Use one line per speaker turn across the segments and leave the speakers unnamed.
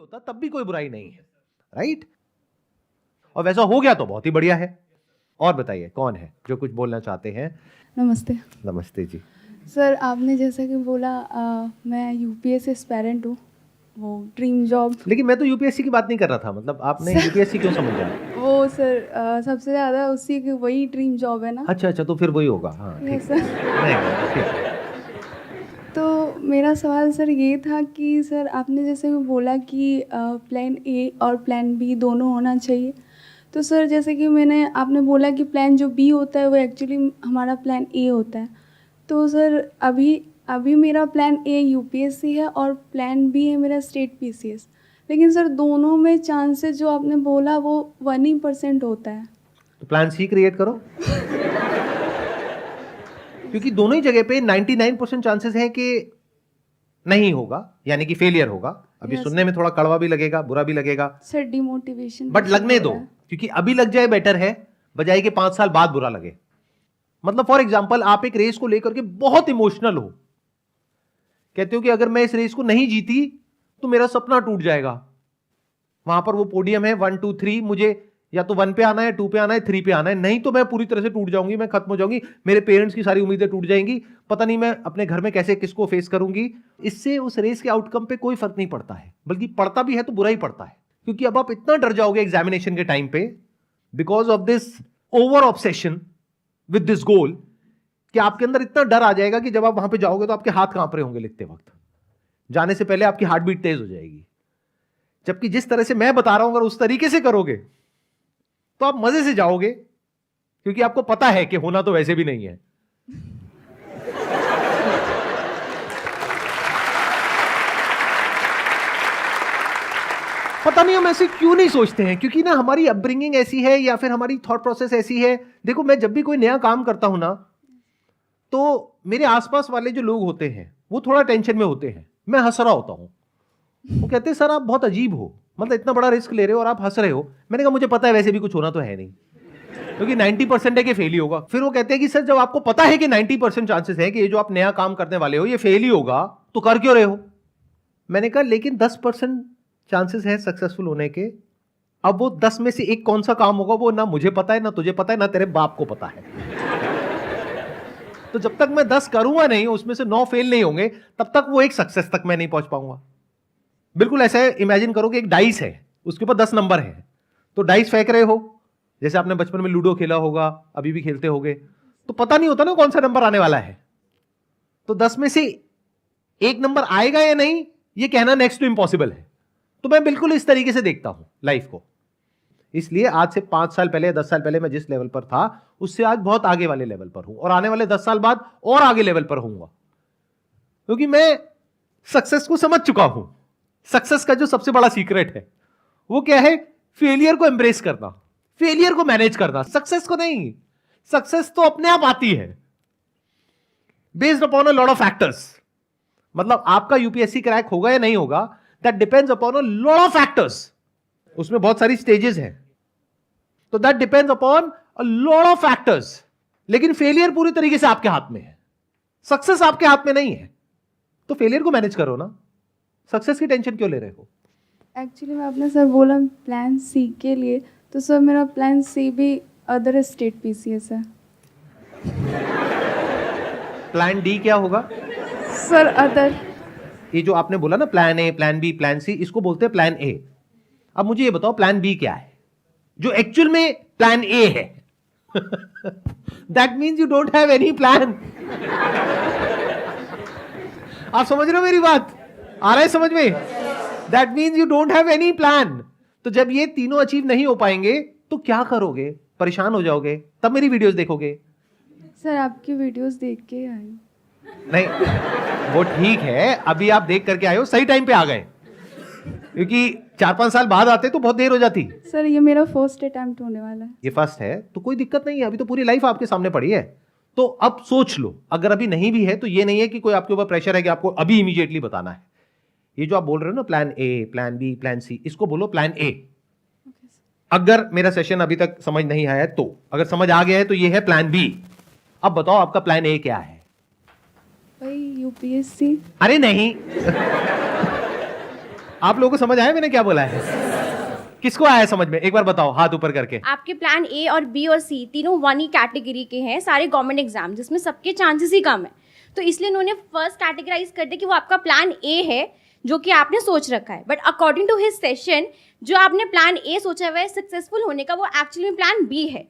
होता तब भी कोई बुराई नहीं है, राइट? और वैसा हो गया तो बहुत ही बढ़िया है। और बताइए कौन है जो कुछ बोलना चाहते हैं?
नमस्ते
नमस्ते जी।
सर, आपने जैसा कि बोला मैं यूपीएससी एस्पायरेंट हूँ, वो ड्रीम जॉब।
लेकिन मैं तो यूपीएससी की बात नहीं कर रहा था, मतलब आपने यूपीएससी क्यों समझा?
वो सर सबसे ज़्यादा उसी की वही ड्रीम जॉब है ना।
अच्छा, तो फिर वही होगा। हाँ ठीक
यस
है,
सर।
नहीं, ठीक है।
तो मेरा सवाल सर ये था कि सर आपने जैसे कि बोला कि प्लान ए और प्लान बी दोनों होना चाहिए। तो सर जैसे कि आपने बोला कि प्लान जो बी होता है वो एक्चुअली हमारा प्लान ए होता है। तो सर अभी मेरा प्लान ए यूपीएससी है और प्लान बी है मेरा स्टेट पीसीएस। लेकिन सर दोनों में चांसेस जो आपने बोला वो 1% होता है।
तो प्लान सी क्रिएट करो। क्योंकि दोनों ही जगह पे 99% चांसेस है कि नहीं होगा, यानी कि फेलियर होगा। अभी
Yes.
सुनने में थोड़ा कड़वा भी लगेगा, बुरा भी लगेगा,
सर डिमोटिवेशन
बट लगने दो, क्योंकि अभी लग जाए बेटर है बजाय कि 5 साल बाद बुरा लगे। मतलब फॉर एग्जाम्पल आप एक रेस को लेकर के बहुत इमोशनल हो, कहते हो कि अगर मैं इस रेस को नहीं जीती तो मेरा सपना टूट जाएगा। वहां पर वो पोडियम है 1 2 3, मुझे या तो 1 पे आना है, 2 पे आना है, 3 पे आना है, नहीं तो मैं पूरी तरह से टूट जाऊंगी, मैं खत्म हो जाऊंगी, मेरे पेरेंट्स की सारी उम्मीदें टूट जाएंगी, पता नहीं मैं अपने घर में कैसे किसको फेस करूंगी। इससे उस रेस के आउटकम पे कोई फर्क नहीं पड़ता है, बल्कि पड़ता भी है तो बुरा ही पड़ता है। क्योंकि अब आप इतना डर जाओगे एग्जामिनेशन के टाइम पे because of this over obsession with this goal, कि आपके अंदर इतना डर आ जाएगा कि जब आप वहां पे जाओगे तो आपके हाथ कांप रहे होंगे लिखते वक्त, जाने से पहले आपकी हार्ट बीट तेज हो जाएगी। जबकि जिस तरह से मैं बता रहा हूं अगर उस तरीके से करोगे तो आप मजे से जाओगे, क्योंकि आपको पता है कि होना तो वैसे भी नहीं है। पता नहीं हम ऐसे क्यों नहीं सोचते हैं, क्योंकि ना हमारी अपब्रिंगिंग ऐसी है या फिर हमारी थॉट प्रोसेस ऐसी है। देखो मैं जब भी कोई नया काम करता हूं ना, तो मेरे आसपास वाले जो लोग होते हैं वो थोड़ा टेंशन में होते हैं, मैं हंस रहा होता हूं। वो कहते हैं सर आप बहुत अजीब हो, मतलब इतना बड़ा रिस्क ले रहे हो और आप हंस रहे हो। मैंने कहा मुझे पता है वैसे भी कुछ होना तो है नहीं, क्योंकि 90% है कि फेल ही होगा। फिर वो कहते हैं कि सर जब आपको पता है कि 90% चांसेस है कि ये जो आप नया काम करने वाले हो ये फेल ही होगा, तो कर क्यों रहे हो? मैंने कहा लेकिन 10% चांसेस है सक्सेसफुल होने के। अब वो 10 में से एक कौन सा काम होगा वो ना मुझे पता है, ना तुझे पता है, ना तेरे बाप को पता है। तो जब तक मैं 10 करूंगा नहीं, उसमें से 9 फेल नहीं होंगे, तब तक वो एक सक्सेस तक मैं नहीं पहुंच पाऊंगा। बिल्कुल ऐसे इमेजिन करो कि एक डाइस है, उसके ऊपर 10 नंबर है, तो डाइस फेंक रहे हो, जैसे आपने बचपन में लूडो खेला होगा, अभी भी खेलते होगे, तो पता नहीं होता ना कौन सा नंबर आने वाला है। तो 10 में से एक नंबर आएगा या नहीं ये कहना नेक्स्ट टू इम्पॉसिबल है। तो मैं बिल्कुल इस तरीके से देखता हूं लाइफ को। इसलिए आज से 5 साल पहले, 10 साल पहले मैं जिस लेवल पर था उससे आज बहुत आगे वाले लेवल पर हूं, और आने वाले 10 साल बाद और आगे लेवल पर होऊंगा, क्योंकि मैं सक्सेस को समझ चुका हूं। सक्सेस का जो सबसे बड़ा सीक्रेट है वो क्या है? फेलियर को एम्ब्रेस करना, फेलियर को मैनेज करना, सक्सेस को नहीं। सक्सेस तो अपने आप आती है based upon a lot of factors. मतलब आपका यूपीएससी क्रैक होगा या नहीं होगा, that depends upon a lot of factors. उसमें बहुत सारी स्टेजेस हैं, तो that depends upon a lot of factors. लेकिन फेलियर पूरी तरीके से आपके हाथ में है, सक्सेस आपके हाथ में नहीं है। तो फेलियर को मैनेज करो ना, सक्सेस की टेंशन क्यों ले रहे हो?
एक्चुअली मैं आपने सर बोला प्लान सी के लिए, तो सर मेरा प्लान सी भी अदर स्टेट पीसीएस है।
प्लान डी क्या होगा?
Sir other.
ये जो आपने बोला ना plan A, plan B, plan C, इसको बोलते हैं प्लान ए। अब मुझे ये बताओ प्लान बी क्या है जो एक्चुअल में प्लान ए है? That means you don't have any plan. आप समझ रहे हो मेरी बात? आ रहा है समझ में? That means you don't have any plan. तो जब ये तीनों अचीव नहीं हो पाएंगे तो क्या करोगे? परेशान हो जाओगे, तब मेरी वीडियोस देखोगे।
सर आपकी वीडियोस देख के आई।
नहीं वो ठीक है, अभी आप देख करके आए हो, सही टाइम पे आ गए, क्योंकि 4-5 साल बाद आते तो बहुत देर हो जाती।
सर ये मेरा फर्स्ट अटेम्प्ट होने वाला है।
ये फर्स्ट है तो कोई दिक्कत नहीं है, अभी तो पूरी लाइफ आपके सामने पड़ी है। तो अब सोच लो, अगर अभी नहीं भी है तो ये नहीं है कि कोई आपके ऊपर प्रेशर है कि आपको अभी इमीडिएटली बताना है। ये जो आप बोल रहे हो ना plan A, plan B, plan C, इसको बोलो प्लान ए। अगर मेरा सेशन अभी तक समझ नहीं आया तो, अगर समझ आ गया है तो ये है प्लान बी। अब बताओ आपका प्लान ए क्या है?
भाई यूपीएससी।
अरे नहीं आप लोगों को समझ आया मैंने क्या बोला है? किसको आया समझ में? एक बार बताओ हाथ ऊपर करके।
आपके प्लान ए और बी और सी तीनों वन ही कैटेगरी के हैं, सारे गवर्नमेंट एग्जाम जिसमें सबके चांसेस ही कम है, तो इसलिए उन्होंने फर्स्ट कैटेगराइज कर दिया कि वो आपका प्लान ए है जो कि आपने सोच रखा है, but according to his session जो आपने प्लान ए सोचा हुआ है सक्सेसफुल होने का, वो एक्चुअली में प्लान बी है।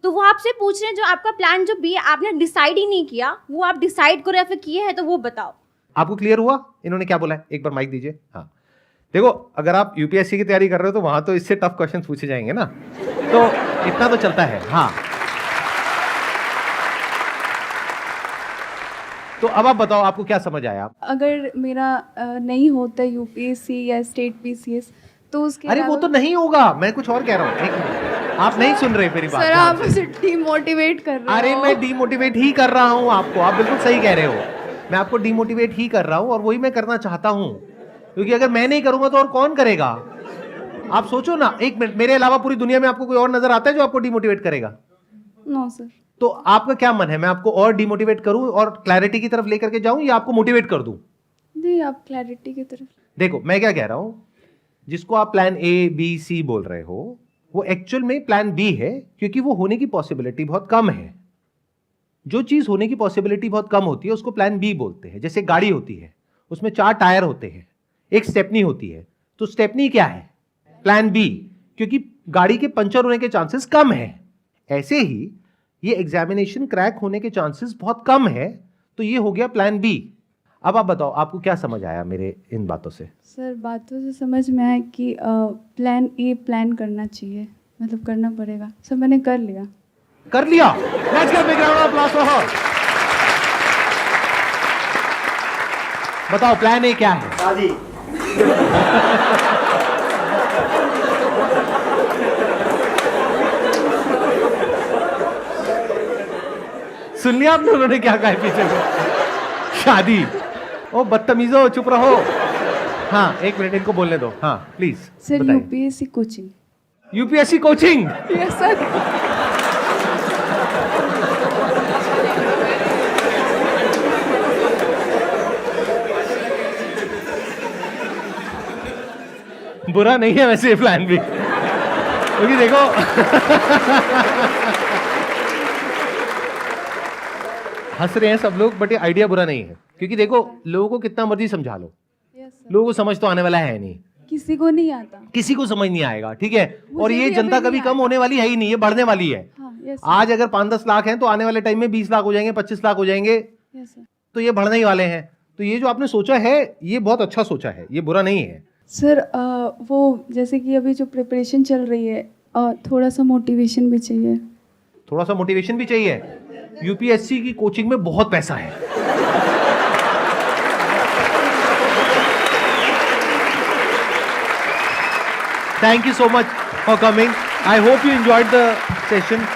तो वो आपसे पूछ रहे हैं जो आपका प्लान जो बी है आपने डिसाइड ही नहीं किया, वो आप डिसाइड करो या फिर किए हैं, तो वो बताओ।
आपको क्लियर हुआ इन्होंने क्या बोला है? एक बार माइक दीजिए। हाँ देखो, अगर आप यूपीएससी की तैयारी कर रहे हो तो वहां तो इससे टफ क्वेश्चन पूछे जाएंगे ना, तो इतना तो चलता है। हाँ तो अब आप बताओ आपको क्या समझ आया?
अगर मेरा नहीं होता यूपीएससी या स्टेट पीसीएस तो उसके
अरे वो तो नहीं होगा, मैं कुछ और कह रहा हूँ। एक मिनट, आप नहीं सुन रहे मेरी बात।
सर आप मुझे डिमोटिवेट कर रहे हो।
अरे मैं डिमोटिवेट ही कर रहा हूँ आपको, आप बिल्कुल सही कह रहे हो, मैं आपको डिमोटिवेट ही कर रहा हूँ और वही मैं करना चाहता हूँ, क्योंकि अगर मैं नहीं करूंगा तो और कौन करेगा? आप सोचो ना, एक मिनट, मेरे अलावा पूरी दुनिया में आपको कोई और नजर आता है जो आपको डिमोटिवेट करेगा?
No sir.
तो आपका क्या मन है, मैं आपको और डिमोटिवेट करूं और क्लैरिटी की तरफ लेकर के जाऊं या आपको मोटिवेट कर दूं?
नहीं, आप क्लैरिटी की तरफ।
देखो मैं क्या कह रहा हूं, जिसको आप प्लान ए बी सी बोल रहे हो वो एक्चुअल में प्लान बी है, क्योंकि वो होने की पॉसिबिलिटी बहुत कम है। जो चीज होने की पॉसिबिलिटी बहुत कम होती है उसको प्लान बी बोलते हैं। जैसे गाड़ी होती है, उसमें 4 टायर होते हैं, एक स्टेपनी होती है, तो स्टेपनी क्या है? प्लान बी, क्योंकि गाड़ी के पंचर होने के चांसेस कम है। ऐसे ही ये एग्जामिनेशन क्रैक होने के चांसेस बहुत कम है, तो ये हो गया प्लान बी। अब आप बताओ आपको क्या समझ आया मेरे इन बातों से?
सर बातों से समझ में आया कि प्लान ए प्लान करना चाहिए, मतलब करना पड़ेगा। सर मैंने कर लिया।
कर लिया? Let's give big round of applause for her. बताओ प्लान ए क्या है?
शादी।
सुन लिया आपने उन्होंने क्या कहा है पीछे से? शादी। ओ बदतमीजो, चुप रहो। हाँ एक मिनट इनको बोलने दो। हाँ please
sir UPSC coaching.
UPSC coaching?
Yes sir.
बुरा नहीं है वैसे ये प्लान भी, क्योंकि देखो हंस रहे हैं सब लोग, बट ये आइडिया बुरा नहीं है, क्योंकि देखो लोगों को कितना मर्जी समझा लो,
यस सर।
लोगों को समझ तो आने वाला है नहीं,
किसी को नहीं आता।
किसी को समझ नहीं आएगा, ठीक है। और
मुझे
ये
भी
जनता
अभी
कभी
नहीं
कम होने वाली है ही नहीं, ये बढ़ने वाली है।
हाँ यस
आज अगर 5-10 लाख हैं तो आने वाले टाइम में 20 लाख हो जाएंगे, 25 लाख हो जाएंगे,
यस सर।
तो ये बढ़ने ही वाले हैं। तो ये जो आपने सोचा है ये बहुत अच्छा सोचा है, ये बुरा नहीं है।
सर वो जैसे कि अभी जो प्रिपरेशन चल रही है, थोड़ा सा मोटिवेशन भी चाहिए।
थोड़ा सा मोटिवेशन भी चाहिए। यूपीएससी की कोचिंग में बहुत पैसा है। Thank you so much for coming. I hope you enjoyed the session.